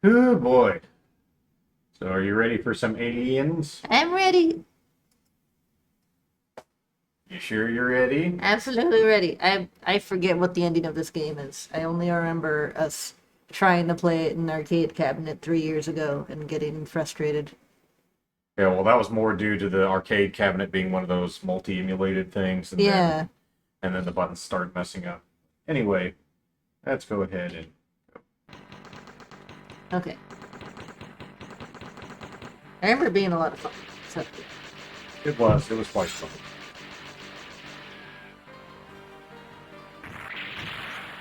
Oh boy. So are you ready for some aliens? I'm ready. You sure you're ready? Absolutely ready. I forget what the ending of this game is. I only remember us trying to play it in an arcade cabinet 3 years ago and getting frustrated. Yeah, well, that was more due to the arcade cabinet being one of those multi-emulated things, and then Yeah. and then the buttons started messing up. Anyway, let's go ahead and Okay. I remember it being a lot of fun. So, it was quite fun.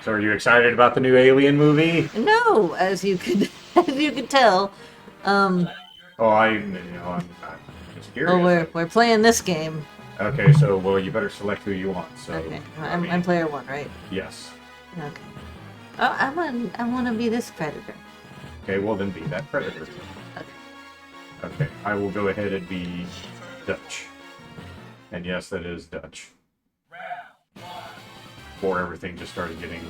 So are you excited about the new Alien movie? no, as you could as you could tell, um, Oh, I'm just well, curious. we're playing this game. Okay, so well, you better select who you want. So, Okay. I I'm mean, player one, right? yes. Okay. Oh, I want to be this predator. Okay, well then be that predator. Okay. Okay, I will go ahead and be Dutch. And yes, that is Dutch. Before everything just started getting.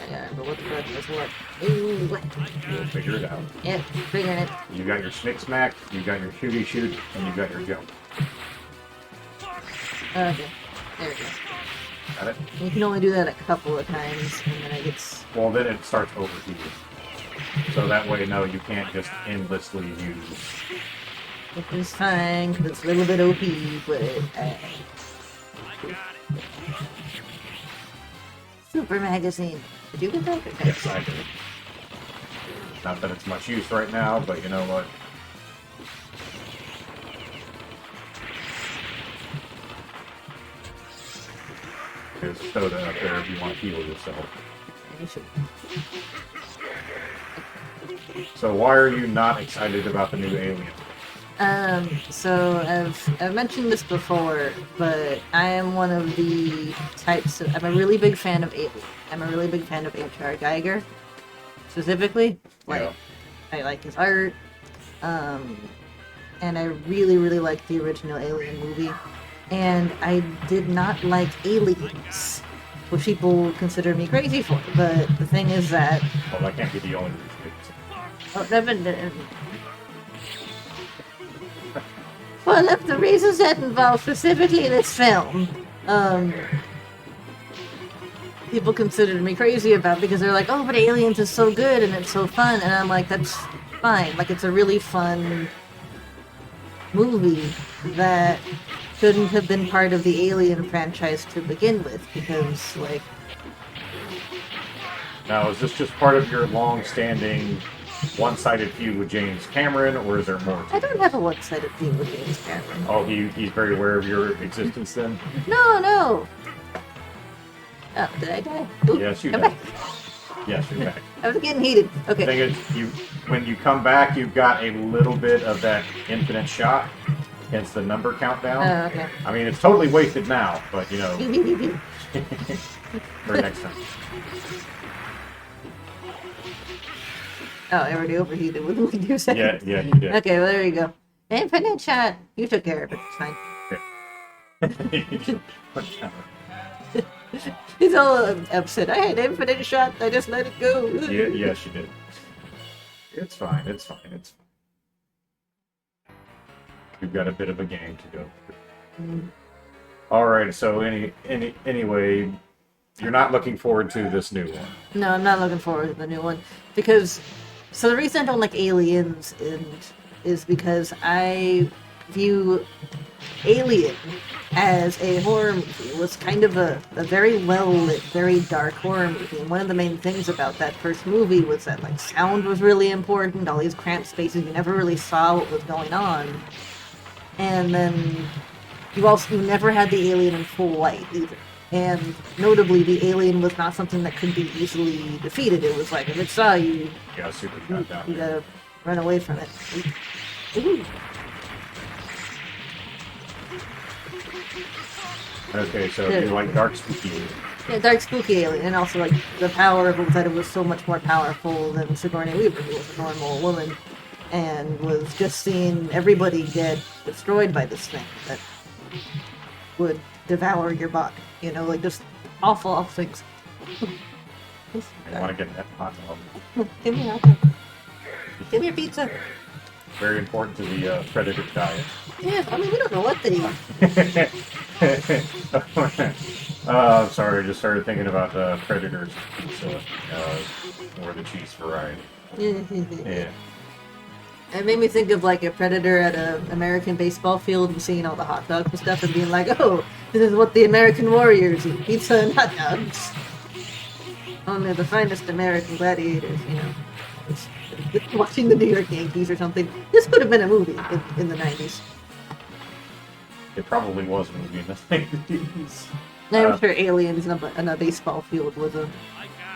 I gotta remember what the button was what. Ooh, what? We'll figure it out. Yeah, figuring it. You got your snick smack, you got your shooty shoot, and you got your jump. Okay. There we go. Got it? You can only do that a couple of times, and then it gets... Well, then it starts overheating. So that way, no, you can't just endlessly use. Which is fine, because it's a little bit OP, but... Super magazine. Did you get that? Okay. Yes, I do. Not that it's much use right now, but you know what? There's a soda up there if you want to heal yourself. You should. So why are you not excited about the new Alien? So I've mentioned this before, but I am one of the types of... I'm a really big fan of Alien. I'm a really big fan of H.R. Geiger, specifically. Like, Yeah. I like his art, and I really, really like the original Alien movie. And I did not like Aliens, which people consider me crazy for. But the thing is that... Well, that can't be the only reason. Oh, never... One of the reasons that involves specifically this film, people considered me crazy about because they're like, oh, but Aliens is so good and it's so fun. And I'm like, that's fine. Like, it's a really fun movie that shouldn't have been part of the Alien franchise to begin with because, like... Now, is this just part of your long-standing one-sided feud with James Cameron, or is there more to I it? don't have a one-sided view with James Cameron. Oh, he's very aware of your existence then? No! Oh, did I die? Ooh, Yes, you come did. back. Yes, you're back. I was getting heated. The Okay. thing is, when you come back, you've got a little bit of that infinite shot, hence the number countdown. Oh, okay. I mean, it's totally wasted now, but, you know, Beep, beep, beep, beep. for next time. Oh, I already overheated within like 2 Yeah, seconds. yeah, you did. Okay, well, there you go. Infinite shot. You took care of it. It's fine. He's all upset. I had infinite shot. I just let it go. Yeah, yes, you did. It's fine. It's fine. It's fine. You've got a bit of a game to go through. Mm. All right. So anyway, you're not looking forward to this new one. No, I'm not looking forward to the new one because. So the reason I don't like Aliens is because I view Alien as a horror movie. It was kind of a very well-lit, very dark horror movie. And one of the main things about that first movie was that like sound was really important, all these cramped spaces, you never really saw what was going on. And then you never had the alien in full light either. And notably, the alien was not something that could be easily defeated. It was like, if it saw you, Yeah, super shot down. you gotta run away from it. Ooh. Okay, so you like dark spooky. Yeah, dark spooky alien, and also like the power of it was that it was so much more powerful than Sigourney Weaver, who was a normal woman, and was just seeing everybody get destroyed by this thing that would devour your body. You know, like just awful, awful things. You want to get that hot dog. Give me a hot dog. Give me a pizza. Very important to the predator diet. Yeah, I mean, we don't know what they eat. Sorry, I just started thinking about Predator's pizza, or the cheese variety. Yeah. It made me think of like a predator at an American baseball field and seeing all the hot dogs and stuff and being like, oh, this is what the American Warriors eat, pizza and hot dogs. Only the finest American gladiators, you know. Watching the New York Yankees or something. This could have been a movie in the 90s. It probably was a movie in the 90s. I'm sure Aliens in a baseball field was a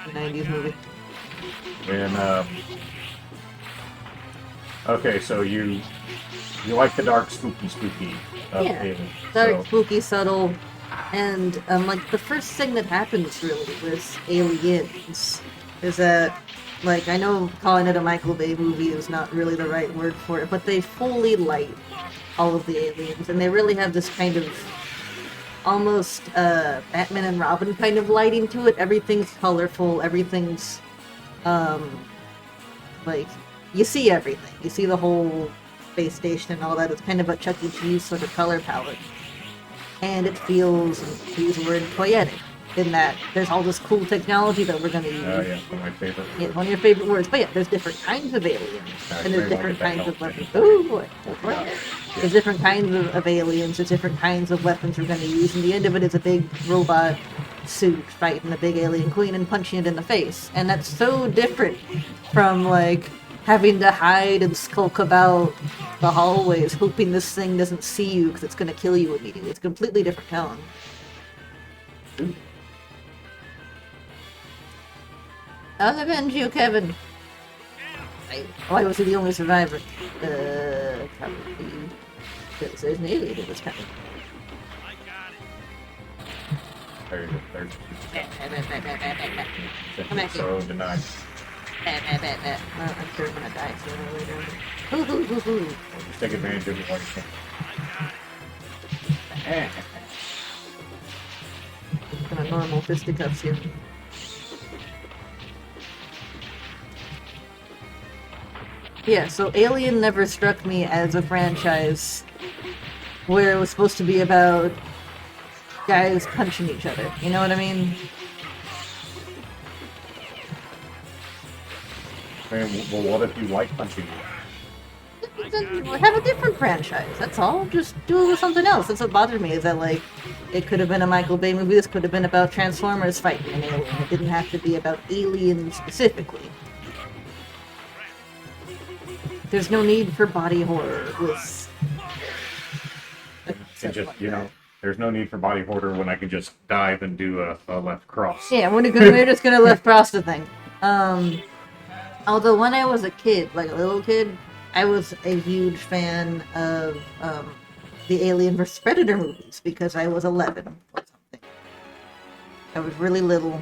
90s movie. And, okay, so you like the dark, spooky of Alien. Dark, spooky, subtle, and like the first thing that happens really with Aliens is that, like, I know calling it a Michael Bay movie is not really the right word for it, but they fully light all of the aliens, and they really have this kind of almost Batman and Robin kind of lighting to it. Everything's colorful, everything's like, you see everything. You see the whole space station and all that. It's kind of a Chuck E. Cheese sort of color palette. And it feels, to use the word, toyetic, in that there's all this cool technology that we're going to use. Oh, yeah, one of my favorite words. Yeah, one of your favorite words. But yeah, there's different kinds of aliens. And there's different kinds of weapons. Oh, boy. There's different kinds of aliens. There's different kinds of weapons we're going to use. And the end of it is a big robot suit fighting a big alien queen and punching it in the face. And that's so different from, like, having to hide and skulk about the hallways, hoping this thing doesn't see you because it's going to kill you immediately. It's a completely different tone. I'll avenge you, Kevin. Why was he the only survivor? Probably because there's an alien that was coming. There's Come back so here. denied. I'm sure I'm gonna die sooner or later. Just take advantage of it while you can. Kind of normal fisticuffs here. Yeah, so Alien never struck me as a franchise where it was supposed to be about guys punching each other. You know what I mean? Well, what if you like punching? Then have a different franchise. That's all. Just do it with something else. That's what bothered me. Is that, like, it could have been a Michael Bay movie. This could have been about Transformers fighting an alien. It didn't have to be about aliens specifically. There's no need for body horror with. There's no need for body horror when I can just dive and do a left cross. Yeah, we're just gonna left cross the thing. Although when I was a kid, like a little kid, I was a huge fan of the Alien vs. Predator movies because I was 11 or something. I was really little,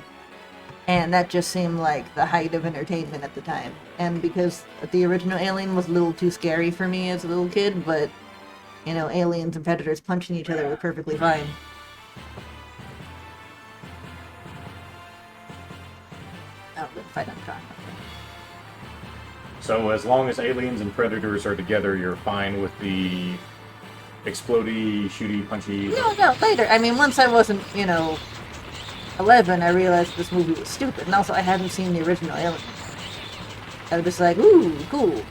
and that just seemed like the height of entertainment at the time. And because the original Alien was a little too scary for me as a little kid, but, you know, aliens and predators punching each other were perfectly fine. Oh, good fight on Tron. So as long as aliens and predators are together, you're fine with the explodey, shooty, punchy. No, later. I mean, once I wasn't, 11, I realized this movie was stupid, and also I hadn't seen the original Alien. I was just like, ooh, cool.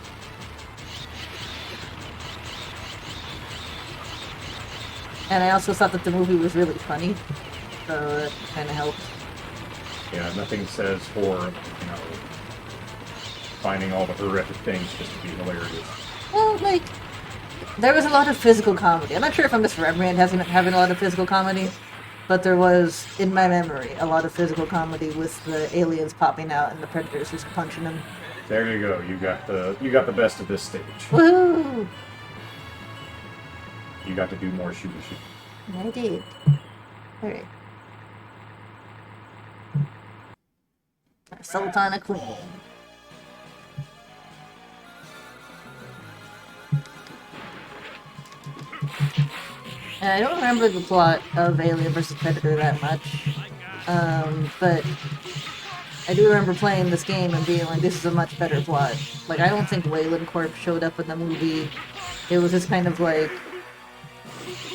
And I also thought that the movie was really funny, so that kind of helped. Yeah, nothing says horror, finding all the horrific things just to be hilarious. Well, like, there was a lot of physical comedy. I'm not sure if I'm just remembering having a lot of physical comedy, but there was, in my memory, a lot of physical comedy with the aliens popping out and the predators just punching them. There you go. You got the best of this stage. Woohoo! You got to do more shooty. I did. Alright. Sultana Queen. I don't remember the plot of Alien vs. Predator that much, but I do remember playing this game and being like, this is a much better plot. Like, I don't think Wayland Corp showed up in the movie. It was just kind of like,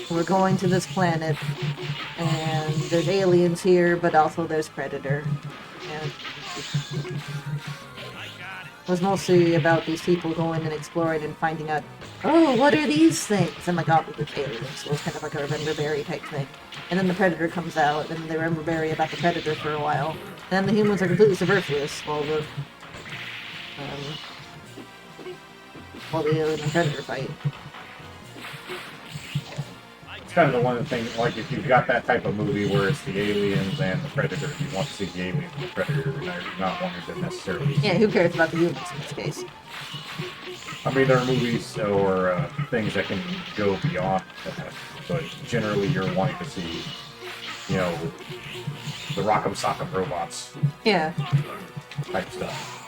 we're going to this planet, and there's aliens here, but also there's Predator. And it was mostly about these people going and exploring and finding out, oh, what are these things? And like, oh, it's aliens. So it was kind of like a Remember Berry type thing. And then the Predator comes out, and they Remember Berry about the Predator for a while. And then the humans are completely superfluous while the alien and Predator fight. It's kind of the one thing, like if you've got that type of movie where it's the aliens and the predator, you want to see the alien and the predator, and you're not wanting to necessarily. Yeah, who cares about the humans in this case? I mean, there are movies or things that can go beyond that, but generally you're wanting to see, you know, the Rock'em Sock'em robots Yeah. type stuff.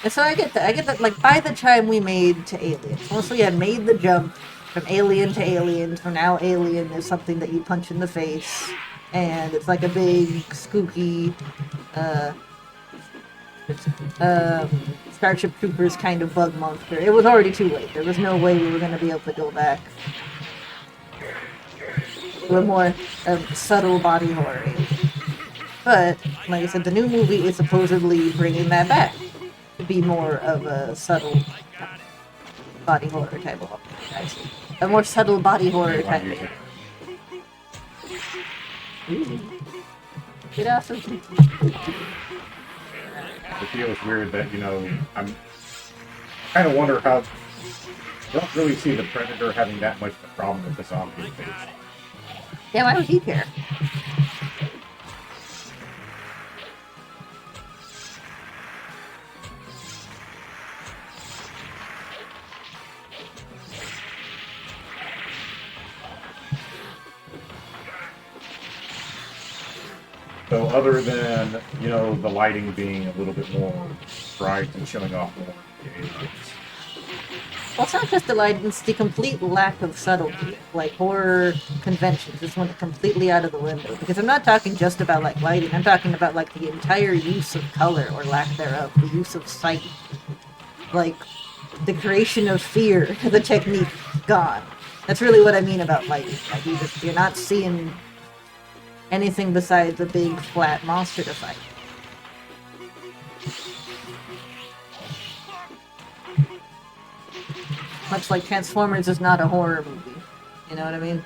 And so I get that, like, by the time we made to Aliens, once we had made the jump from Alien to Alien, for now Alien is something that you punch in the face, and it's like a big, spooky, Starship Troopers kind of bug monster. It was already too late. There was no way we were going to be able to go back to a more subtle body horror. But, like I said, the new movie is supposedly bringing that back to be more of a subtle body horror type of guys. A more subtle body horror type of. Ooh. Get off of me. It feels weird that, you know, I'm kind of wonder how. I don't really see the predator having that much of a problem with the zombie invasion. Yeah, why would he care? So other than, you know, the lighting being a little bit more bright and showing off more of the aliens. Well, it's not just the light, it's the complete lack of subtlety. Like, horror conventions just went completely out of the window. Because I'm not talking just about, like, lighting. I'm talking about, like, the entire use of color, or lack thereof. The use of sight. Like, the creation of fear. The technique. Gone. That's really what I mean about lighting. Like, you're not seeing anything besides a big, flat monster to fight. Much like Transformers is not a horror movie. You know what I mean?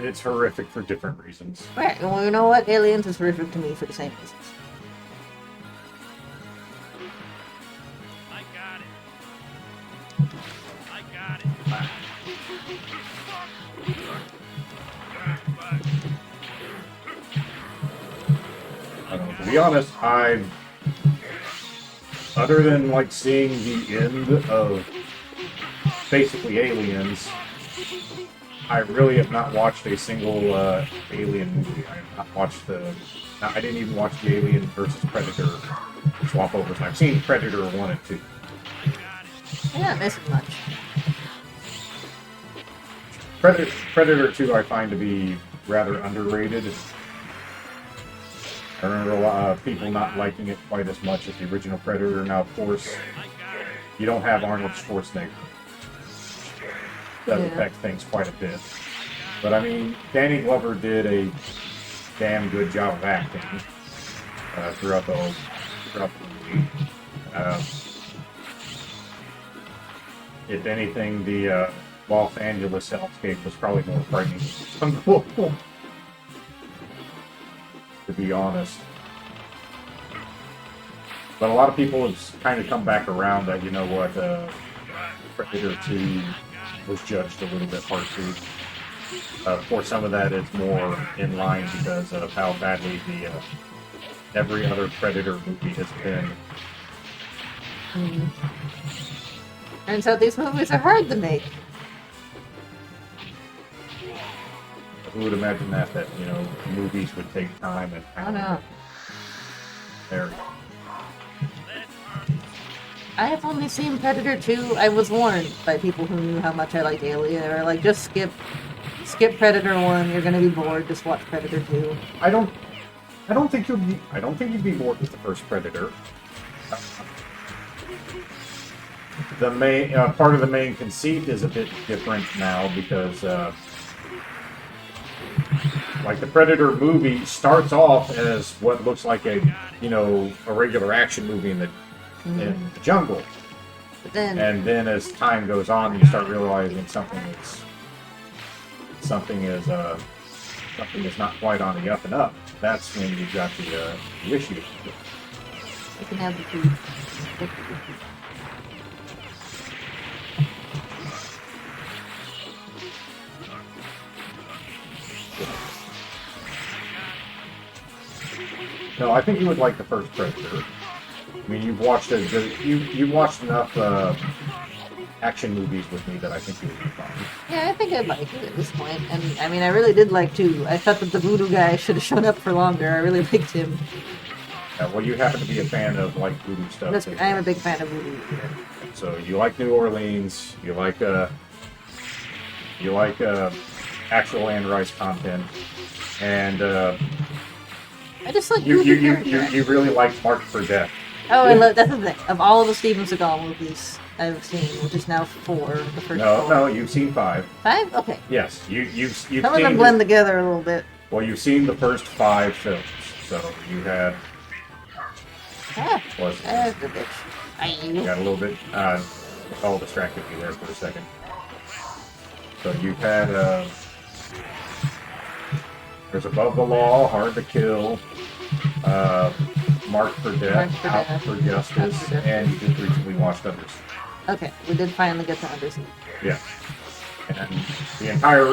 It's horrific for different reasons. Right, well, you know what? Aliens is horrific to me for the same reasons. I got it. I don't know, to be honest, other than like seeing the end of basically Aliens, I really have not watched a single Alien movie. I have not watched I didn't even watch the Alien versus Predator swap overs. I've seen Predator 1 and 2. You're not missing much. Predator 2 I find to be rather underrated. I remember a lot of people not liking it quite as much as the original Predator. Now, of course, you don't have Arnold Schwarzenegger. Does affect things quite a bit. But I mean, Danny Glover did a damn good job of acting throughout the movie. If anything, the Los Angeles hellscape was probably more frightening than the jungle. To be honest. But a lot of people have kind of come back around that, you know what, Predator 2 was judged a little bit harshly. Of course, some of that is more in line because of how badly the every other Predator movie has been. And so these movies are hard to make. Who would imagine that you know, movies would take time and I don't know. There. I have only seen Predator 2. I was warned by people who knew how much I liked Alien. They were like, just skip Predator 1. You're gonna be bored. Just watch Predator 2. I don't I don't think you'd be bored with the first Predator. The main part of the main conceit is a bit different now because, like the Predator movie starts off as what looks like a regular action movie in the jungle, and then as time goes on, you start realizing something is not quite on the up and up. That's when you've got the issue. You can have the food. No, I think you would like the first Predator. I mean, you've watched you've watched enough action movies with me that I think you would be fine. Yeah, I think I'd like it at this point. And I mean, I really did like 2. I thought that the voodoo guy should have shown up for longer. I really liked him. Well, you happen to be a fan of like voodoo stuff. I am a big fan of voodoo. Yeah. So you like New Orleans. You like actual Anne Rice content, and I just like you really like Marked for Death. Oh, I love that's the thing. Of all the Steven Seagal movies I've seen, which is now 4, the first 4. No, you've seen 5. 5? Okay. Yes, you've Some of them blend together a little bit. Well, you've seen the first 5 films, so you had. That's the bitch. You got a little bit. All distracted you there for a second. So you've had. There's Above the Law, Hard to Kill, Marked for Death, Out for Justice, and you just recently watched Undersea. Okay, we did finally get to Undersea. Yeah. And the entire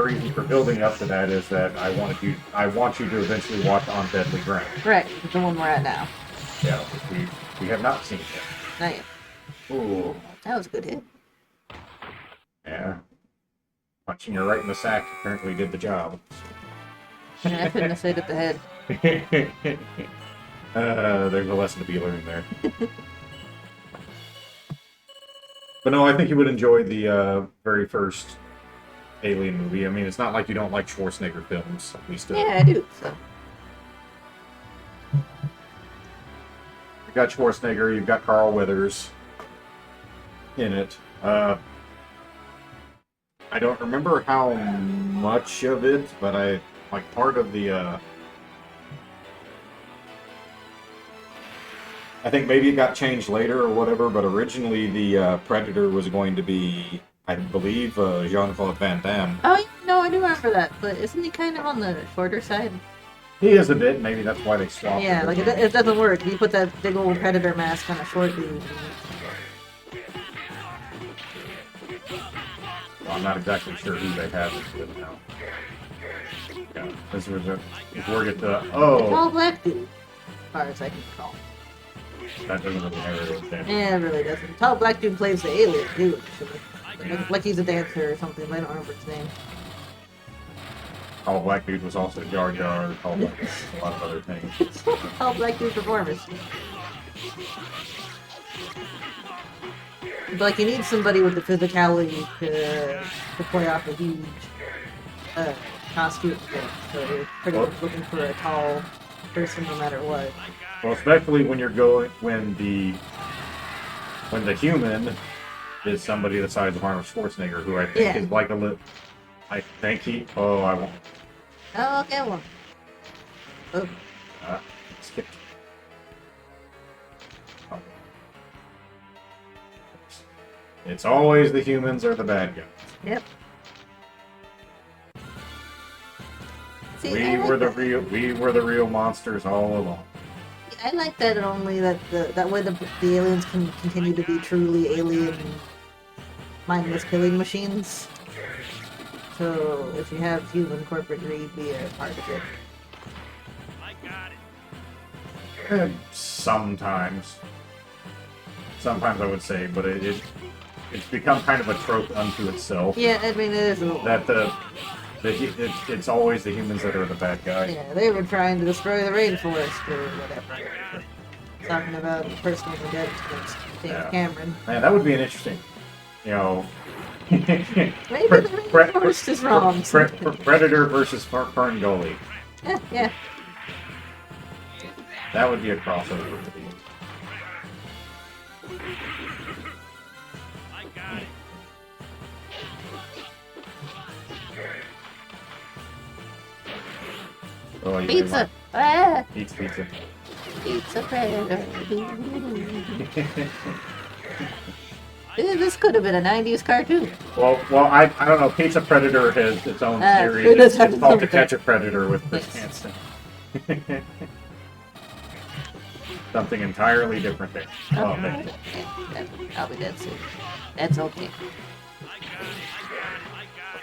reason for building up to that is that I want you to eventually watch On Deadly Ground. Right, the one we're at now. Yeah, we have not seen it yet. Not yet. Ooh. That was a good hit. Yeah. Punching her right in the sack apparently did the job. And I couldn't have stayed at the head. There's a lesson to be learned there. But no, I think you would enjoy the very first Alien movie. I mean, it's not like you don't like Schwarzenegger films. At least, yeah, I do. So. You've got Schwarzenegger, you've got Carl Weathers in it. I don't remember how much of it, but I like part of the. I think maybe it got changed later or whatever, but originally the Predator was going to be, I believe, Jean-Claude Van Damme. Oh, no, I do remember that, but isn't he kind of on the shorter side? He is a bit, maybe that's why they swapped. Yeah, like it doesn't work. You put that big old Predator mask on a short dude. Well, I'm not exactly sure who they have with now. Yeah, this was before we get to, The tall black dude, as far as I can recall. That doesn't really matter. Yeah, it really doesn't. Tall black dude plays the alien dude, actually. Like he's a dancer or something, but I don't remember his name. Tall black dude was also Jar Jar. Tall black dude was a lot of other things. Tall black dude performers. But like you need somebody with the physicality to play off a huge costume thing. So you're pretty much looking for a tall person no matter what. Well, especially when the human is somebody the size of Arnold Schwarzenegger, who I think is like I think he. Oh, I won't. Oh, okay, well. Oh. Skipped. Oh. It's always the humans are the bad guys. Yep. See, we were the real monsters all along. I like that only that that way the aliens can continue to be truly alien mindless killing machines. So if you have human corporate greed be a part of it. Sometimes I would say, but it's become kind of a trope unto itself. Yeah, I mean it is a little. That it's always the humans that are the bad guys. Yeah, they were trying to destroy the rainforest or whatever. Talking about the person with the dead against James Cameron. Man, that would be an interesting, Maybe the rainforest is wrong. Predator versus Fern Gully. Yeah. That would be a crossover movie. Oh, you Pizza! Ah! Eats pizza. Pizza Predator. This could have been a 90s cartoon. Well, I don't know. Pizza Predator has its own series. It does have It's its called own To Catch a Predator with Chris Yes. Hansen. Something entirely different there. Oh, man. I'll be dead soon. That's okay.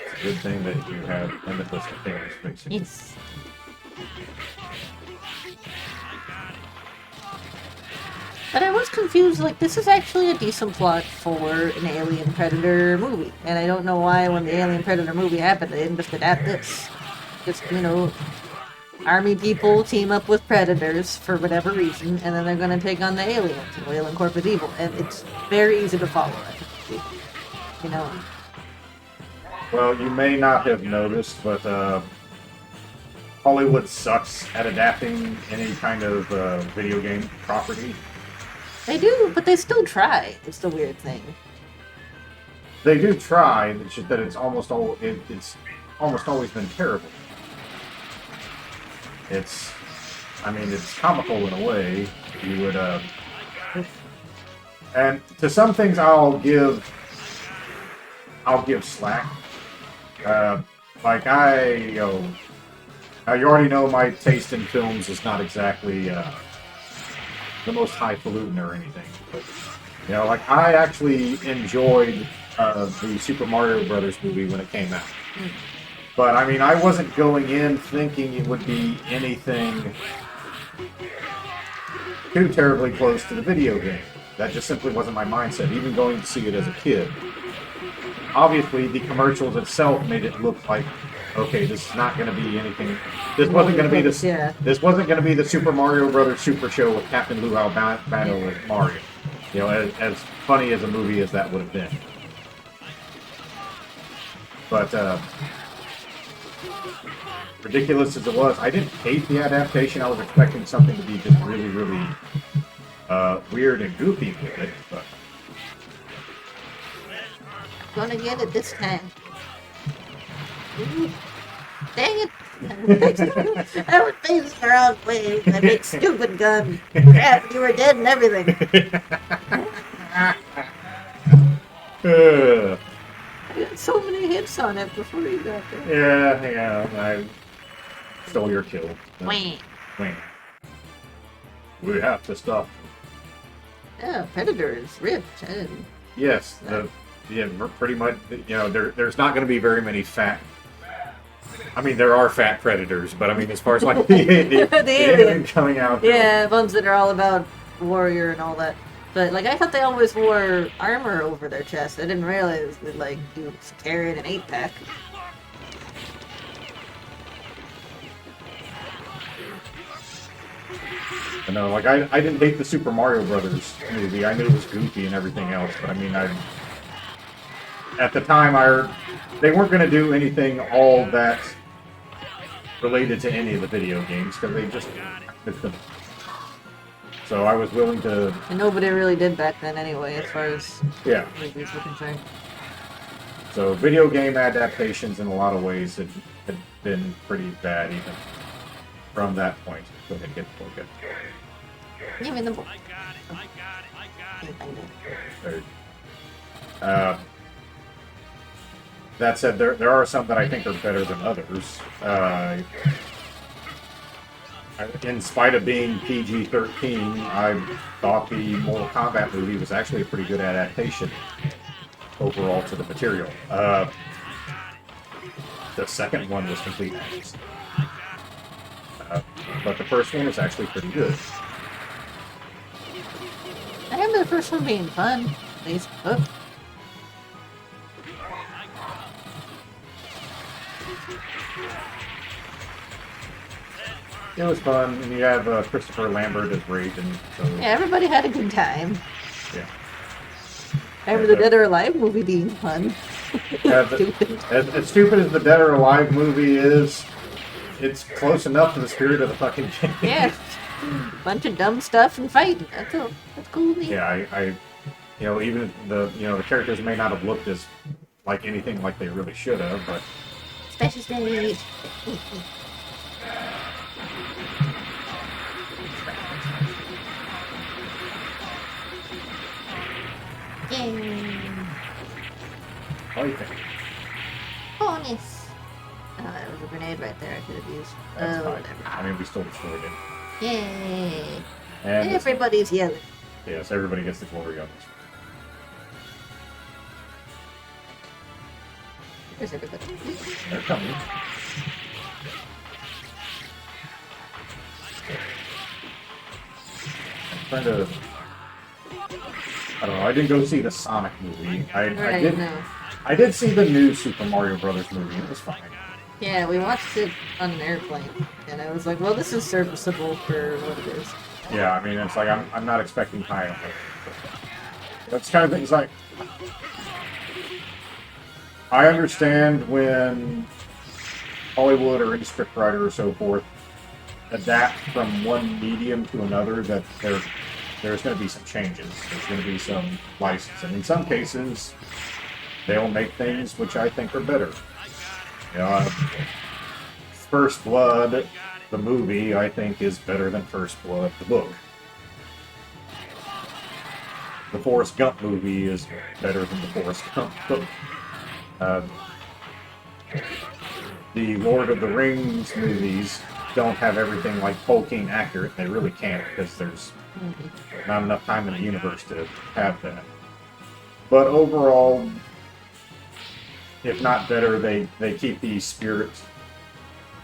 It's a good thing that you have limitless things, basically. Yes. But I was confused, like, this is actually a decent plot for an Alien Predator movie. And I don't know why when the Alien Predator movie happened, they didn't just adapt this. Just, army people team up with predators for whatever reason, and then they're going to take on the aliens. Alien Corp is evil. And it's very easy to follow, I think. Well, you may not have noticed, but Hollywood sucks at adapting any kind of video game property. They do, but they still try. It's the weird thing. They do try, it's just that it's almost always been terrible. It's comical in a way. You would, and to some things I'll give slack. Like now you already know my taste in films is not exactly the most highfalutin or anything, but like I actually enjoyed the Super Mario Brothers movie when it came out. But I mean, I wasn't going in thinking it would be anything too terribly close to the video game. That just simply wasn't my mindset, even going to see it as a kid. Obviously, the commercials itself made it look like, okay, this is not going to be anything. This wasn't going to be this. Yeah. This wasn't going to be the Super Mario Brothers Super Show with Captain Lou Albano as Mario. As funny as a movie as that would have been. But ridiculous as it was, I didn't hate the adaptation. I was expecting something to be just really, really weird and goofy with it, but. Gonna get it this time. Ooh. Dang it! I was facing the wrong way. That big stupid gun. Crap, you were dead and everything. I got so many hits on it before you got there. Yeah, I stole your kill. Wait. We have to stop. Yeah, Predator is rich. Yes, pretty much. There's not going to be very many fat. I mean, there are fat predators, but I mean, as far as like the alien coming out. Yeah, ones that are all about warrior and all that. But like, I thought they always wore armor over their chest. I didn't realize that like dudes carried an 8-pack. No, like I didn't hate the Super Mario Brothers movie. I knew it was goofy and everything else, but I mean, at the time they weren't going to do anything all that related to any of the video games because they just couldn't. So I was willing to. And nobody really did back then anyway, as far as movies were concerned. So video game adaptations, in a lot of ways, had been pretty bad even from that point. Go ahead and get the book. Give me the book. I got it. That said, there are some that I think are better than others. In spite of being PG-13, I thought the Mortal Kombat movie was actually a pretty good adaptation overall to the material. The second one was complete ass. But the first one was actually pretty good. I remember the first one being fun. At least, It was fun, and you have Christopher Lambert as Raiden. So yeah, everybody had a good time. yeah. I remember the Dead or Alive movie being fun. As stupid as the Dead or Alive movie is, it's close enough to the spirit of the fucking game. Yeah. Bunch of dumb stuff and fighting. That's all. That's cool. Neat. Yeah, I even the characters may not have looked as like anything like they really should have, but Special stage. Yay. what do you think? Bonus. Oh, that was a grenade right there I could have used. That's Oh, fine. whatever. I mean, we still destroyed it. Yay. And Everybody's yelling. yes, everybody gets the glory of this. Where's everybody? They're coming. I'm trying to. I don't know. I didn't go see the Sonic movie. I Right, did. no. I did see the new Super Mario Brothers movie. It was fine. Yeah, we watched it on an airplane, and I was like, well, this is serviceable for what it is. Yeah, I mean, it's like I'm not expecting high on it. That's kind of things like. I understand when Hollywood or any scriptwriter or so forth adapt from one medium to another that there's going to be some changes. There's going to be some license, and in some cases, they'll make things which I think are better. You know, First Blood, the movie, I think is better than First Blood, the book. The Forrest Gump movie is better than the Forrest Gump book. The Lord of the Rings movies don't have everything like Tolkien accurate. They really can't because there's not enough time in the universe to have that. But overall, if not better, they keep the spirit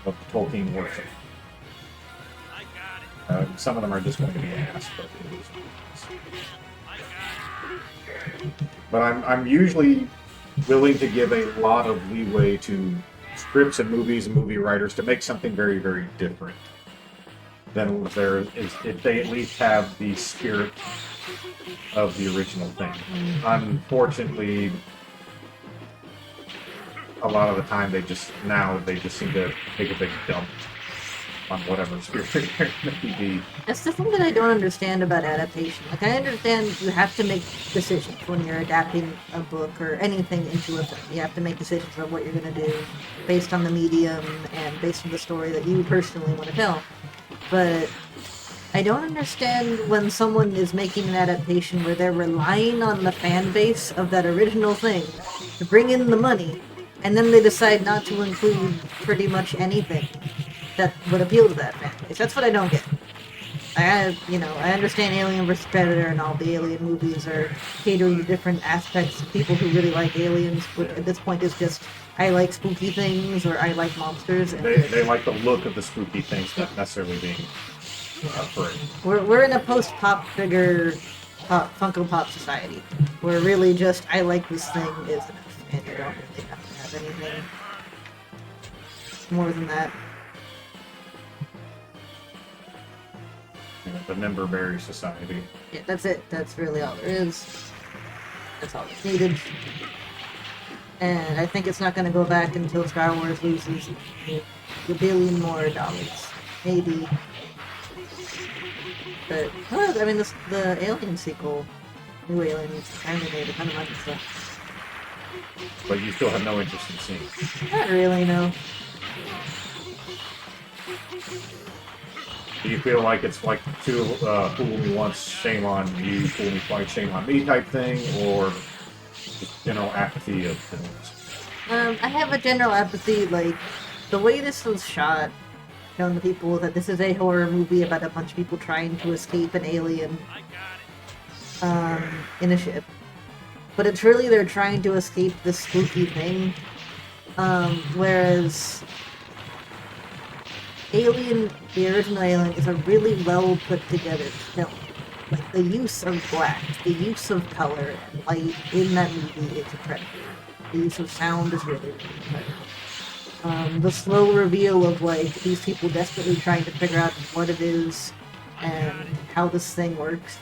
of the Tolkien worship. Some of them are just going to be ass, but it is what it is. But I'm usually willing to give a lot of leeway to scripts and movies and movie writers to make something very, very different than if they at least have the spirit of the original thing. Unfortunately, a lot of the time they just seem to take a big dump on whatever spirit they're going to be. That's the thing that I don't understand about adaptation. Like, I understand you have to make decisions when you're adapting a book or anything into a film. You have to make decisions on what you're going to do based on the medium and based on the story that you personally want to tell. But I don't understand when someone is making an adaptation where they're relying on the fan base of that original thing to bring in the money, and then they decide not to include pretty much anything that would appeal to that fan base. That's what I don't get. I understand Alien vs. Predator and all the Alien movies are catering to different aspects of people who really like aliens, which at this point is just, I like spooky things or I like monsters. And They like the look of the spooky things, not necessarily being for it. we're in a post-pop figure Funko Pop society where really just, I like this thing is enough, and you don't really have to have anything more than that. The Memberberry Society. Yeah, that's it. That's really all there is. That's all that's needed. And I think it's not going to go back until Star Wars loses a billion more dollars. Maybe. But, well, I mean, the Alien sequel, New Aliens, finally made a ton of money, so. But you still have no interest in seeing. Not really, no. Do you feel like it's like too fool me once, shame on you, fool me twice, shame on me type thing, or just general apathy of films? I have a general apathy, like, the way this was shot, showing the people that this is a horror movie about a bunch of people trying to escape an alien in a ship. But it's really they're trying to escape this spooky thing. Whereas Alien, the original Alien, is a really well put together film. Like, the use of black, the use of color and light in that movie is incredible. The use of sound is really, really incredible. The slow reveal of, like, these people desperately trying to figure out what it is and how this thing works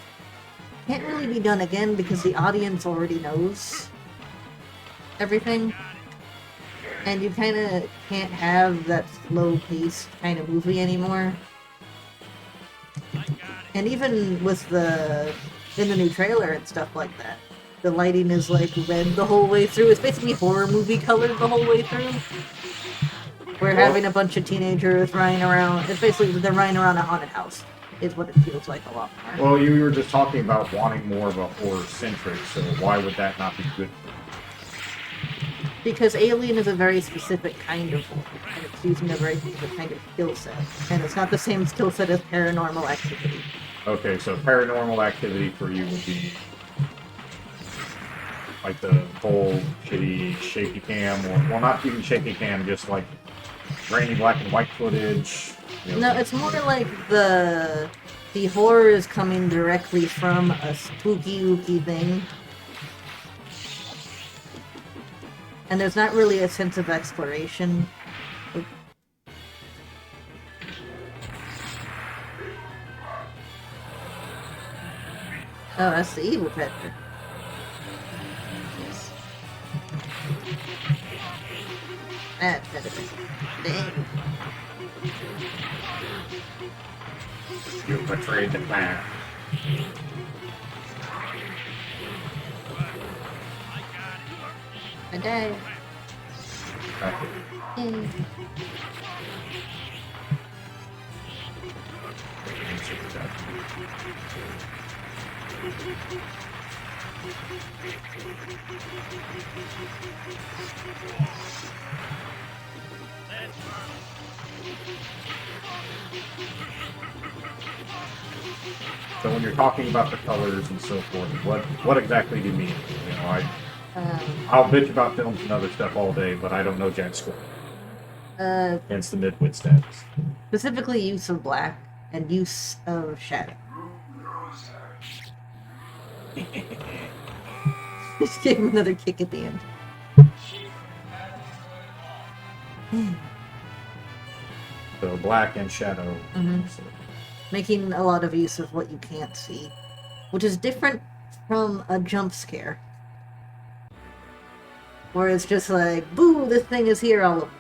can't really be done again because the audience already knows everything. And you kind of can't have that slow-paced kind of movie anymore. And even with in the new trailer and stuff like that, the lighting is like red the whole way through. It's basically horror movie colored the whole way through. We're having a bunch of teenagers running around. It's basically they're running around a haunted house. Is what it feels like a lot more. Well, you were just talking about wanting more of a horror-centric, so why would that not be good for you? Because Alien is a very specific kind of horror, and it's using a very specific kind of skill set. And it's not the same skill set as Paranormal Activity. Okay, so Paranormal Activity for you would be like the whole shitty shaky cam, or well, not even shaky cam, just like grainy black and white footage. No, it's more like the horror is coming directly from a spooky ooky thing. And there's not really a sense of exploration. Oh, that's the evil predator. Yes. That predator. Dang. You betrayed the clan. I died. Yay. So when you're talking about the colors and so forth, what exactly do you mean? You know, I'll bitch about films and other stuff all day, but I don't know jack square. Hence the midwit status. Specifically use of black and use of shadow. Just gave him another kick at the end. So black and shadow. Mm-hmm. So. Making a lot of use of what you can't see, which is different from a jump scare, where it's just like, boo, this thing is here all over.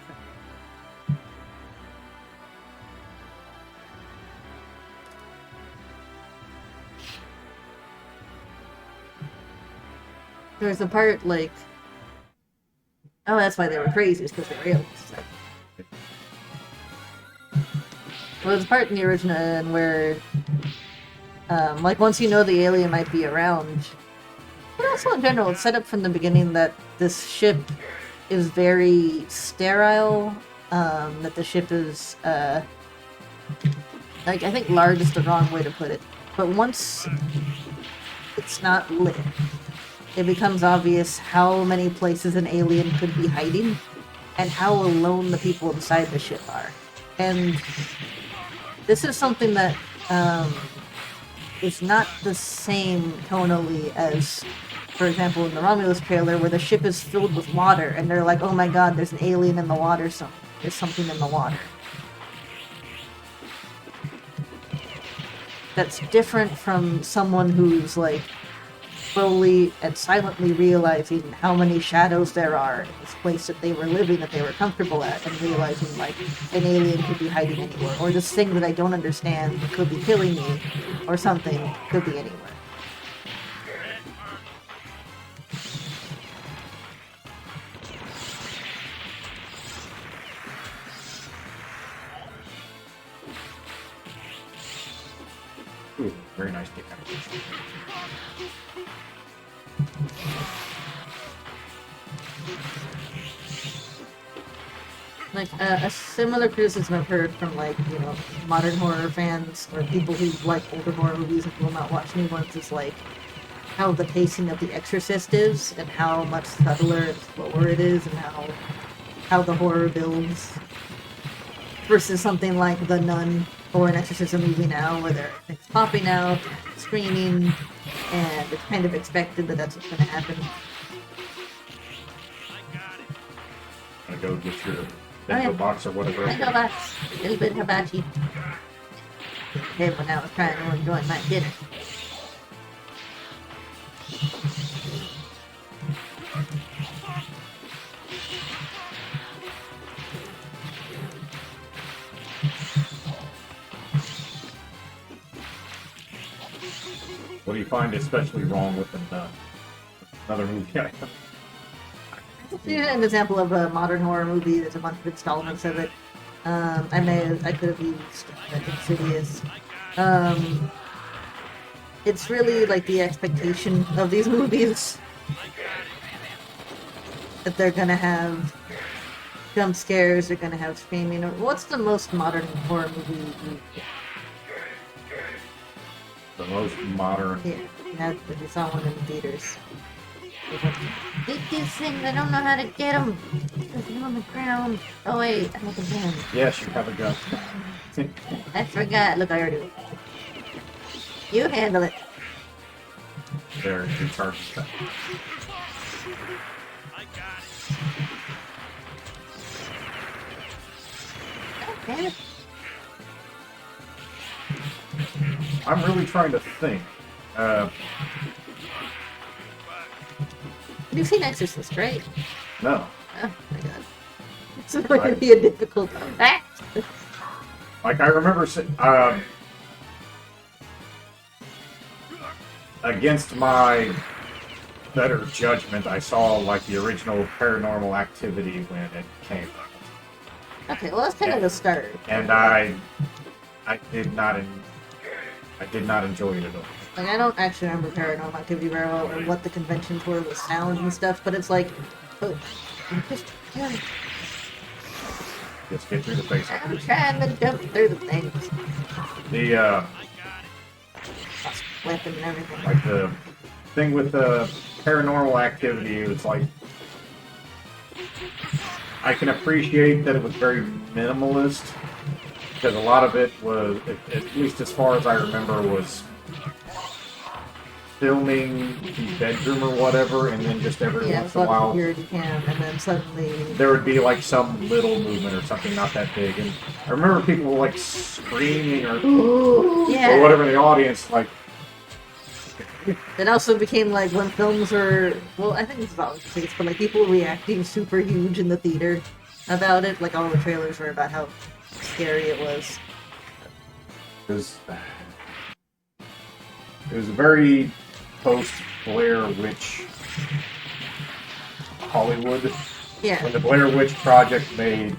There's a part like, oh, that's why they were crazy, is because they were aliens. Well, there's a part in the original where, like, once you know the alien might be around, but also in general, it's set up from the beginning that this ship is very sterile, that the ship is, like, I think large is the wrong way to put it, but once it's not lit, it becomes obvious how many places an alien could be hiding, and how alone the people inside the ship are. And this is something that is not the same tonally as, for example, in the Romulus trailer, where the ship is filled with water, and they're like, oh my god, there's an alien in the water, there's something in the water. That's different from someone who's, like, slowly and silently realizing how many shadows there are in this place that they were living, that they were comfortable at, and realizing, like, an alien could be hiding anywhere, or this thing that I don't understand could be killing me, or something could be anywhere. Ooh, very nice decapitation. Like, a similar criticism I've heard from, like, you know, modern horror fans, or people who like older horror movies and will not watch new ones, is, like, how the pacing of The Exorcist is, and how much subtler and slower it is, and how the horror builds, versus something like The Nun, or an exorcism movie now, where there are things popping out, screaming, and it's kind of expected that that's what's going to happen. I'm gonna go get your Bento box or whatever. Bento box. A little bit hibachi. Okay, when I was trying to enjoy my dinner. What do you find especially wrong with another movie? Yeah, an example of a modern horror movie. There's a bunch of installments of it. I could have used Insidious. It's really like the expectation of these movies that they're gonna have jump scares, they're gonna have screaming. What's the most modern horror movie? The most modern. Yeah, you saw one in the theaters. Get these things, I don't know how to get them. They're on the ground. Oh wait, I have a gun. Yes, you have a gun. I forgot. Look, I already do. You handle it. There, you charge that. Okay. I'm really trying to think. You've seen Exorcist, right? No. Oh my god. It's going to be a difficult. Ah! Like, I remember against my better judgment, I saw, like, the original Paranormal Activity when it came out. Okay, well, that's kind of the start. And I did not enjoy it at all. Like, I don't actually remember Paranormal Activity very well, or what the conventions were with sound and stuff, but it's like, oh, just get through the face. I'm trying to jump through the things. The Weapon and everything. like the thing with the Paranormal Activity, it's like I can appreciate that it was very minimalist, because a lot of it was, at least as far as I remember, was filming the bedroom or whatever, and then just every once in a while security cam, and then suddenly there would be like some little movement or something, not that big. And I remember people were like screaming or whatever in the audience, like. It also became like when films were, well, I think this is always the case, but like people reacting super huge in the theater about it, like all the trailers were about how scary it was. It was a very post-Blair Witch Hollywood. Yeah. When the Blair Witch Project made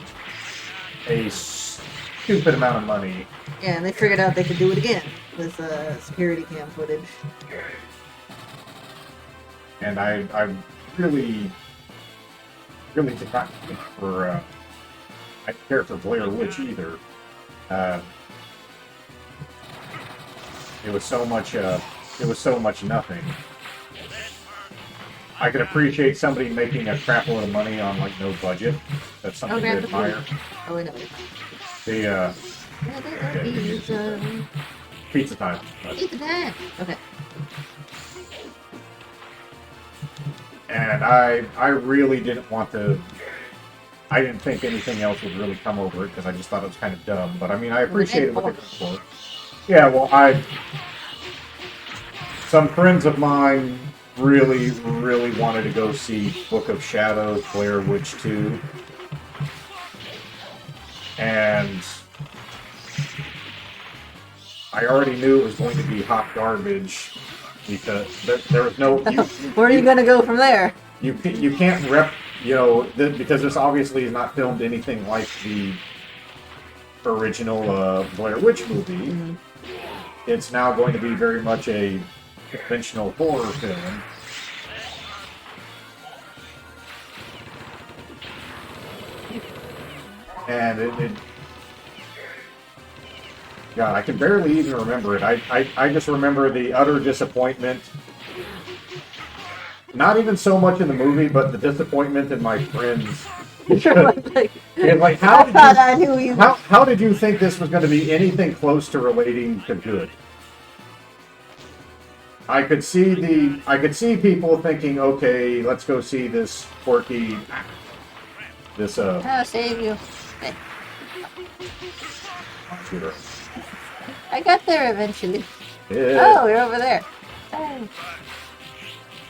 a stupid amount of money. Yeah, and they figured out they could do it again with security cam footage. And I really did not care for I didn't care for Blair Witch either. It was so much nothing. I could appreciate somebody making a crap load of money on like no budget. That's something to admire. Oh, I know. The pizza time. Pizza time. Okay. And I really didn't want to. I didn't think anything else would really come over it because I just thought it was kind of dumb. But I mean, I appreciated what they went for. Yeah, well, some friends of mine really wanted to go see Book of Shadows, Blair Witch 2. And I already knew it was going to be hot garbage because there was no... Where are you going to go from there? You can't because this obviously is not filmed anything like the original Blair Witch movie. Mm-hmm. It's now going to be very much a conventional horror film. And it God, I can barely even remember it. I just remember the utter disappointment. Not even so much in the movie, but the disappointment in my friends. How did you think this was going to be anything close to relating to good? I could see people thinking, okay, let's go see this quirky, I'll save you. computer. I got there eventually. Yeah. Oh, you're over there.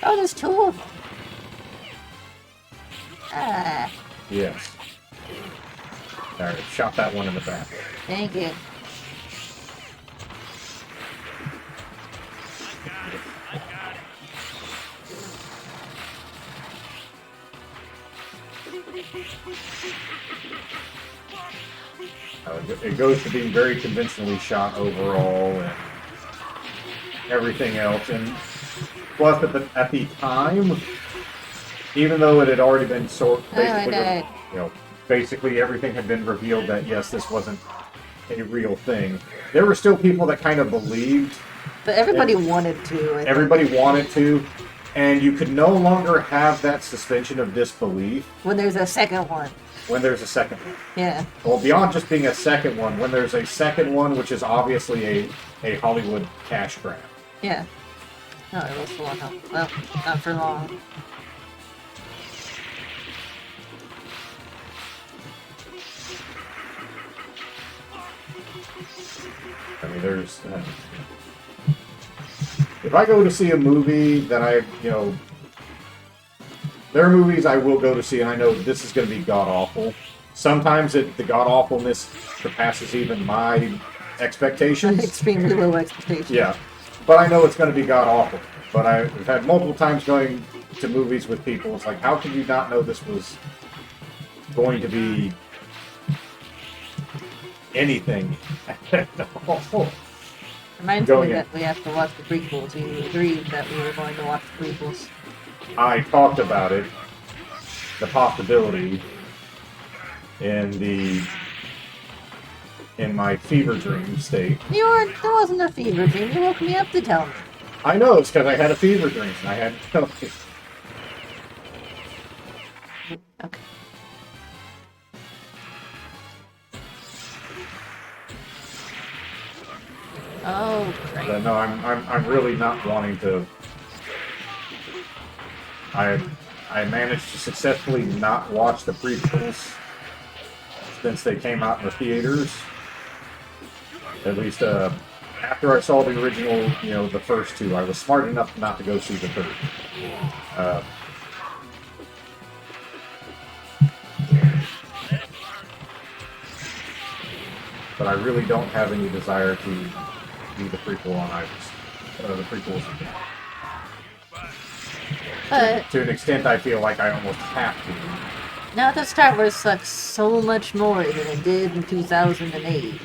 Oh, there's two of them. Yes. Alright, shot that one in the back. Thank you. it goes to being very convincingly shot overall and everything else. And plus, at the time, even though it had already been basically everything had been revealed that yes, this wasn't a real thing. There were still people that kind of believed. But everybody wanted to. Everybody wanted to, and you could no longer have that suspension of disbelief when there's a second one. When there's a second one. Yeah. Well, beyond just being a second one, when there's a second one, which is obviously a Hollywood cash grab. Yeah. No, it was fun. Well, not for long. I mean, there's... if I go to see a movie that there are movies I will go to see, and I know this is going to be god-awful. Sometimes the god-awfulness surpasses even my expectations. Extremely low expectations. Yeah. But I know it's going to be god-awful. But I've had multiple times going to movies with people. It's like, how could you not know this was going to be anything at all? Reminds me that we have to watch the prequels. We agreed that we were going to watch the prequels. I talked about it, the possibility, in my fever dream state. There wasn't a fever dream. You woke me up to tell me. I know, it's because I had a fever dream, and I had to tell you. Okay. Oh, great. But no, I'm really not wanting to. I managed to successfully not watch the prequels since they came out in the theaters. At least after I saw the original, the first two, I was smart enough not to go see the third. But I really don't have any desire to do the prequel on either. The prequels. To an extent, I feel like I almost have to. Now that Star Wars sucks so much more than it did in 2008.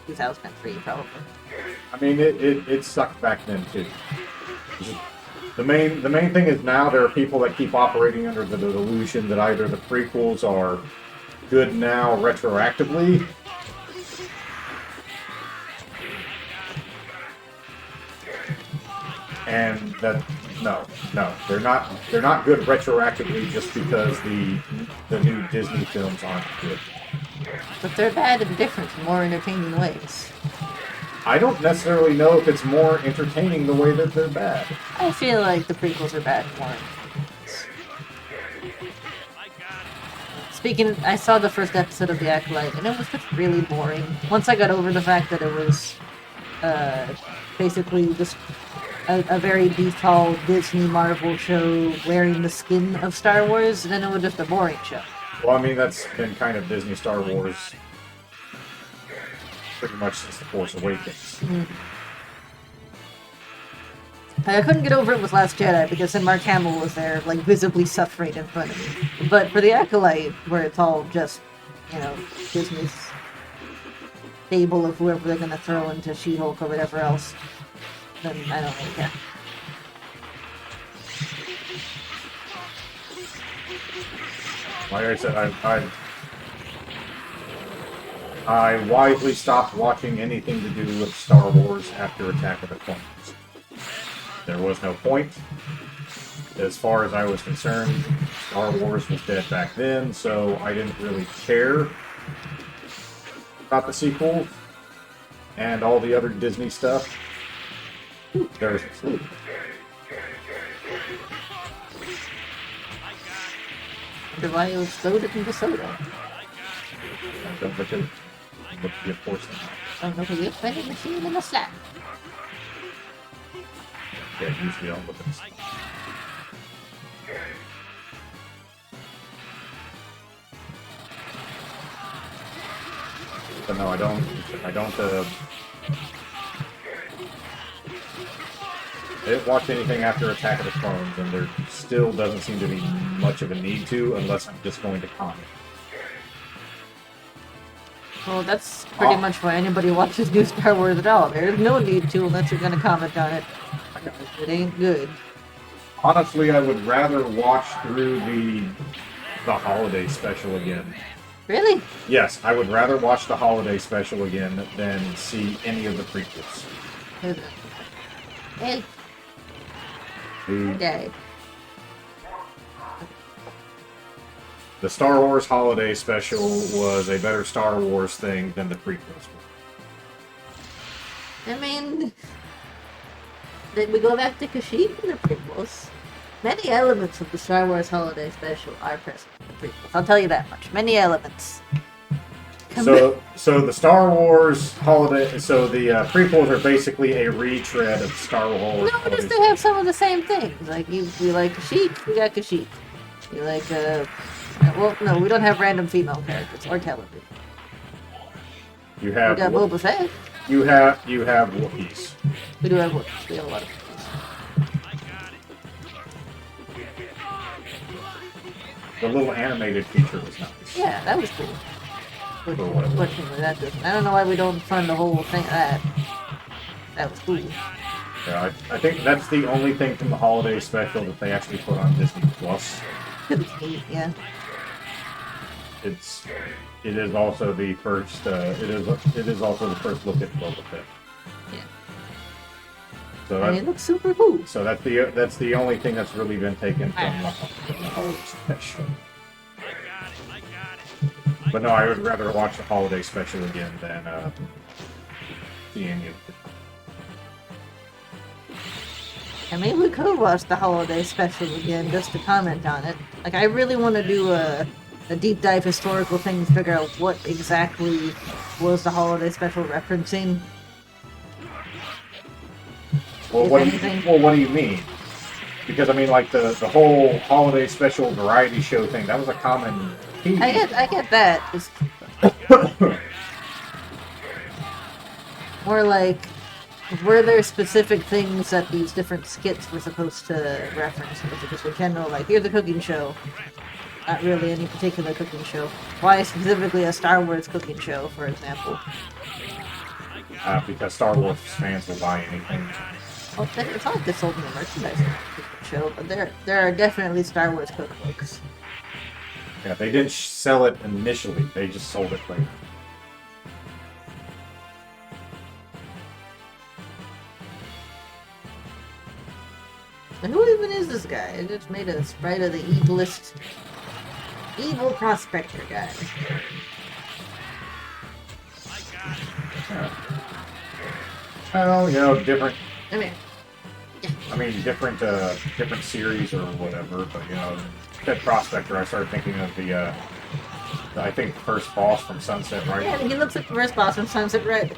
2003, probably. I mean, it sucked back then, too. The main thing is now there are people that keep operating under the delusion that either the prequels are good now retroactively, and that no, they're not good retroactively just because the new Disney films aren't good. But they're bad in different, more entertaining ways. I don't necessarily know if it's more entertaining the way that they're bad. I feel like the prequels are bad more. Speaking, I saw the first episode of The Acolyte, and it was just really boring. Once I got over the fact that it was basically just a very default Disney Marvel show wearing the skin of Star Wars, then it was just a boring show. Well, I mean, that's been kind of Disney Star Wars pretty much since The Force Awakens. Mm. I couldn't get over it with Last Jedi because then Mark Hamill was there, like, visibly suffering in front of me. But for The Acolyte, where it's all just, Disney's stable of whoever they're going to throw into She-Hulk or whatever else, then I don't really care. Like I said, I wisely stopped watching anything to do with Star Wars after Attack of the Clones. There was no point. As far as I was concerned, Star Wars was dead back then, so I didn't really care about the sequel and all the other Disney stuff. There's Wonder why it was soda into soda. don't look at the porcelain. Oh, no, we have vending machine in the slab. Yeah, usually I'll look at this. But no, I don't I didn't watch anything after Attack of the Clones, and there still doesn't seem to be much of a need to, unless I'm just going to comment. Well, that's pretty much why anybody watches new Star Wars at all. There's no need to unless you're gonna comment on it. It ain't good. Honestly, I would rather watch through the holiday special again. Really? Yes, I would rather watch the holiday special again than see any of the prequels. Hey, The, died. the Star Wars holiday special was a better Star Wars thing than the prequels were. I mean, did we go back to Kashyyyk in the prequels? Many elements of the Star Wars Holiday Special are present in the prequels. I'll tell you that much. Many elements. So the Star Wars holiday, so the prequels are basically a retread of Star Wars. No, just they have some of the same things. Like you like Kashyyyk, we got Kashyyyk. You like well, no, we don't have random female characters or television. You have We got Boba Fett. you have Wookiees. We do have Wookiees. We have a lot of Wookiees. The little animated feature was nice. Yeah, that was cool. For what it was. Unfortunately, that doesn't. I don't know why we don't fund the whole thing of that. That was cool. Yeah, I think that's the only thing from the holiday special that they actually put on Disney Plus. Yeah. It is also the first. It is also the first look at Boba Fett. Yeah. So And it looks super cool. so that's the only thing that's really been taken from the holiday special. But no, I would rather watch the holiday special again than see any of it. I mean, we could watch the holiday special again just to comment on it. Like, I really want to do a deep dive historical thing to figure out what exactly was the holiday special referencing. Well, If what anything. do you mean? Because I mean, like the whole holiday special variety show thing, that was a common theme. I get that. It's more like, were there specific things that these different skits were supposed to reference? Because we can know, like, here's a cooking show. Not really any particular cooking show. Why specifically a Star Wars cooking show, for example? Because Star Wars fans will buy anything. Well, it's not like they sold me a merchandise cooking show, but there are definitely Star Wars cookbooks. Yeah, they didn't sell it initially; they just sold it later. And who even is this guy? I just made a sprite of the evilest, evil prospector guy. Well, you know, different. Come here. I mean, different series or whatever. But you know, that prospector, I started thinking of the I think the first boss from Sunset Riders. Yeah, he looks like the first boss from Sunset Riders.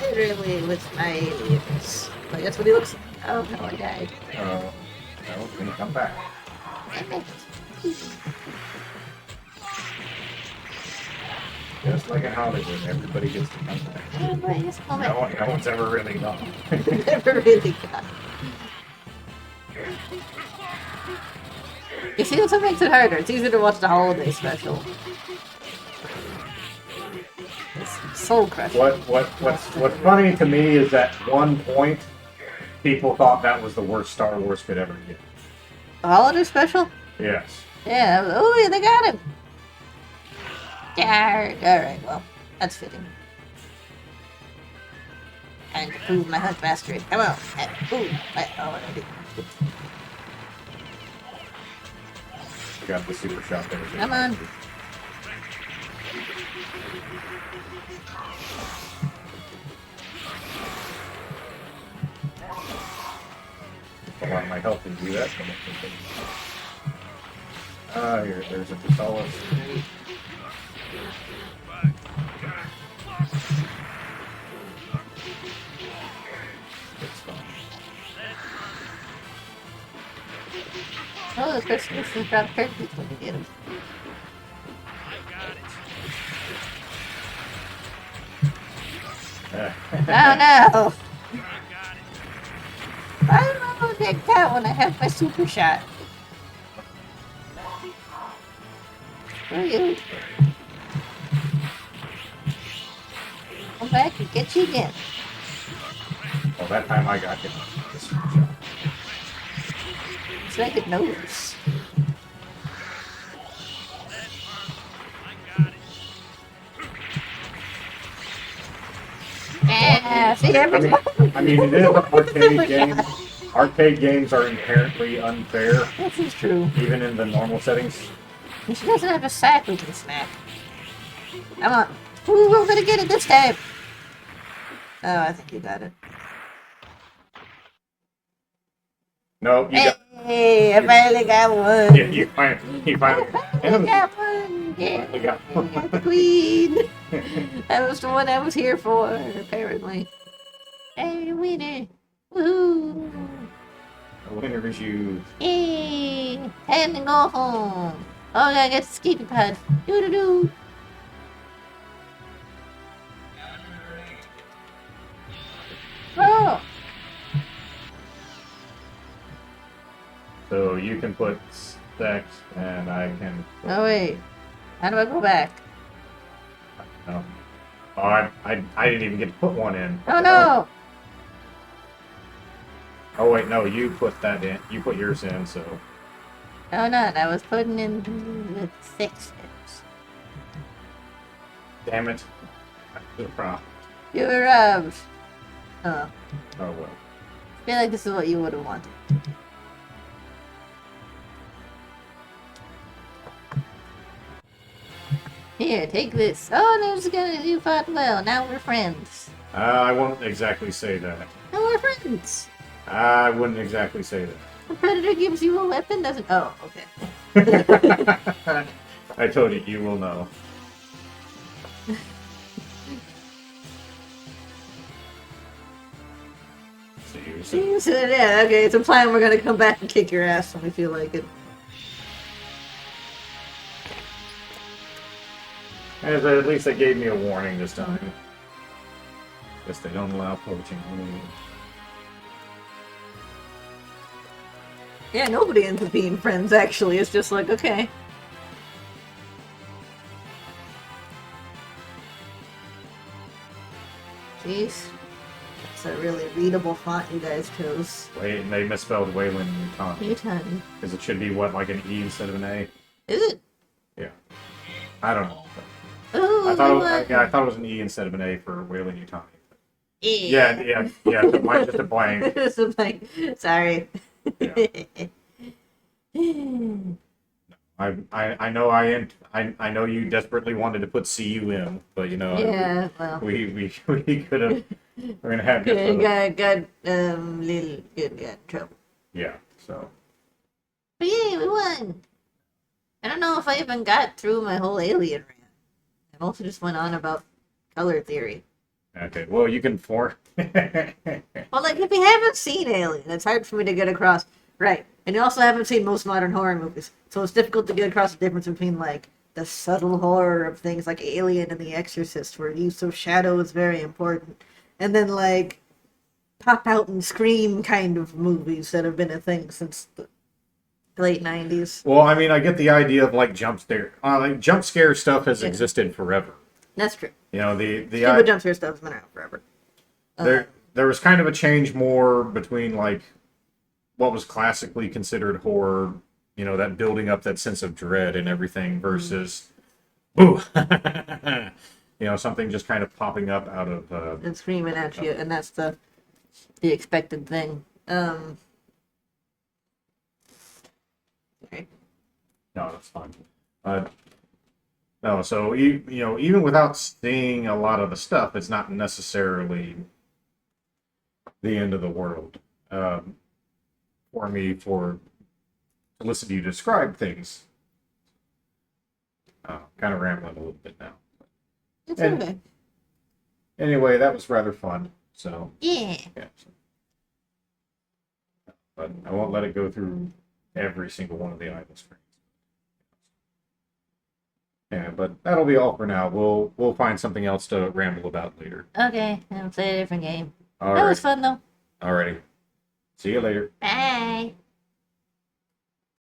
Literally with my aliens. Like, that's what he looks like. Oh no, I died. Well, can you come back? Just like in Hollywood, everybody gets to come back. Everybody just come No back. one's ever really gone. Never really got it. You see, that's what makes it harder. It's easier to watch the holiday special. It's soul crushing. What's funny to me is at one point, people thought that was the worst Star Wars could ever get. The holiday special? Yes. Yeah. Oh, they got him. Yeah. All right. Well, that's fitting. And to prove my hunt mastery. Come on. Ooh. Oh, Got the super shot there. come on. A lot of my health didn't do that. There's a Tassalas. It's fun. Oh, the Christmas is about turkeys when you get them. Oh no! I'm gonna take that when I have my super shot. Where are you? Come back and get you again. Well, that time I got hit. So I could notice. Yeah, see every I mean, it is an arcade game. Arcade games are inherently unfair, This is true. even in the normal settings. She doesn't have a sack we can smack. Come on. Ooh, we're gonna get it this time. Oh, I think you got it. No, you got. Hey, I finally got one. Yeah, you finally. I got one. Yeah, Finally got I got the queen. That was the one I was here for, apparently. Hey, winner. Woohoo. The winner is you. Yay. Time to go home. Oh, I gotta get the skating pad. Doo-doo-doo. Oh. So you can put stacks, and I can. Oh, wait. How do I go back? No. Oh, I didn't even get to put one in. Oh, no. Oh wait, no, you put that in. You put yours in, so. No, no, I was putting in the sixes. Damn it. That's the problem. You were robbed. Oh. Oh well. I feel like this is what you would have wanted. Here, take this. Oh, there's gonna you fought well. Now we're friends. I won't exactly say that. Now we're friends. I wouldn't exactly say that. The predator gives you a weapon, doesn't? Oh, okay. I told you, you will know. So, yeah, okay. It's implying we're gonna come back and kick your ass when we feel like it. At least they gave me a warning this time. Guess they don't allow poaching. Yeah, nobody ends up being friends, actually. It's just like, okay. Jeez. That's a really readable font you guys chose. Wait, and they misspelled Wayland Utani. Utani. Because it should be, what, like an E instead of an A? Is it? Yeah. I don't know. Oh, I thought it was an E instead of an A for Wayland Utani. yeah. Yeah. Mine's just a blank. Just a blank. Sorry. Yeah. I know you desperately wanted to put CUM, but you know Yeah, well. we could have we're gonna have Good, got little good, got in trouble. yeah, so But yeah, we won. I don't know if I even got through my whole alien rant. I also just went on about color theory. okay, well you can Well, Well, like, if you haven't seen Alien, it's hard for me to get across. Right. And you also haven't seen most modern horror movies. So it's difficult to get across the difference between, like, the subtle horror of things like Alien and The Exorcist, where use of shadow is very important. And then, like, pop out and scream kind of movies that have been a thing since the late 90s. Well, I mean, I get the idea of like jump scare stuff has existed forever. That's true. You know, the Stupid jump scare stuff has been around forever. there was kind of a change more between like what was classically considered horror, you know, that building up that sense of dread and everything versus boo. You know, something just kind of popping up out of And screaming at you, and that's the expected thing. Okay. No, that's fine. No, so you know, even without seeing a lot of the stuff, it's not necessarily the end of the world for me to listen to you describe things. Kind of rambling a little bit now. It's okay. Anyway, that was rather fun. So Yeah. But I won't let it go through every single one of the idle screens. Yeah, but that'll be all for now. We'll find something else to ramble about later. Okay, I'll play a different game. All That right. was fun, though. Alrighty. See you later. Bye.